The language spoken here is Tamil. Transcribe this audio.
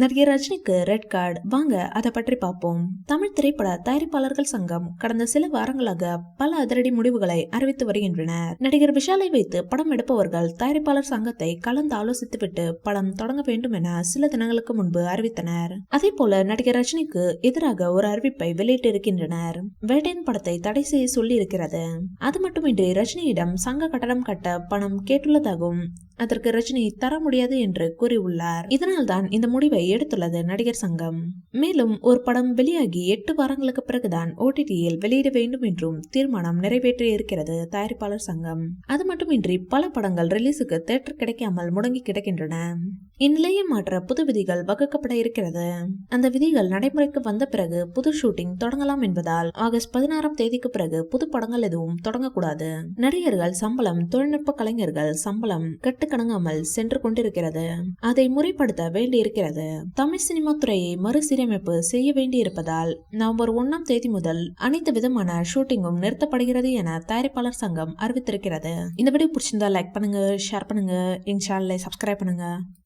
நடிகர் ரஜினிக்கு ரெட் கார்டு, வாங்க அதை பற்றி பார்ப்போம். தமிழ் திரைப்பட தயாரிப்பாளர்கள் சங்கம் கடந்த சில வாரங்களாக பல அதிரடி முடிவுகளை அறிவித்து வருகின்றனர். நடிகர் விஷாலை வைத்து படம் எடுப்பவர்கள் தயாரிப்பாளர் சங்கத்தை கலந்து ஆலோசித்துவிட்டு படம் தொடங்க வேண்டும் என சில தினங்களுக்கு முன்பு அறிவித்தனர். அதே போல நடிகர் ரஜினிக்கு எதிராக ஒரு அறிவிப்பை வெளியிட்டு இருக்கின்றனர். வேட்டையன் படத்தை தடை செய்ய சொல்லி இருக்கிறது. அது மட்டுமின்றி ரஜினியிடம் சங்க கட்டடம் கட்ட பணம் கேட்டுள்ளதாகவும் அதற்கு ரஜினி தர முடியாது என்று கூறியுள்ளார். இதனால் தான் இந்த முடிவை எடுத்துள்ளது நடிகர் சங்கம். மேலும் ஒரு படம் வெளியாகி 8 வாரங்களுக்கு பிறகுதான் OTT-யில் வெளியிட வேண்டும் என்றும் தீர்மானம் நிறைவேற்றி இருக்கிறது தயாரிப்பாளர் சங்கம். அது மட்டுமின்றி பல படங்கள் ரிலீஸுக்கு தியேட்டர் கிடைக்காமல் முடங்கி கிடக்கின்றன. இந்நிலையை மாற்ற புது விதிகள் வகுக்கப்பட இருக்கிறது. அந்த விதிகள் நடைமுறைக்கு வந்த பிறகு புது ஷூட்டிங் தொடங்கலாம் என்பதால் ஆகஸ்ட் 16ஆம் தேதிக்கு பிறகு புது படங்கள் எதுவும் தொடங்கக்கூடாது. நடிகர்கள் சம்பளம், தொழில்நுட்ப கலைஞர்கள் சம்பளம் கட்டுக்கணங்காமல் சென்று கொண்டிருக்கிறது. அதை முறைப்படுத்த வேண்டியிருக்கிறது. தமிழ் சினிமா துறையை மறுசீரமைப்பு செய்ய வேண்டியிருப்பதால் நவம்பர் 1ஆம் தேதி முதல் அனைத்து விதமான ஷூட்டிங்கும் நிறுத்தப்படுகிறது என தயாரிப்பாளர் சங்கம் அறிவித்திருக்கிறது. இந்த வீடியோ பிடிச்சிருந்தா லைக் பண்ணுங்க, ஷேர் பண்ணுங்க, எங்க சேனலை சப்ஸ்கிரைப் பண்ணுங்க.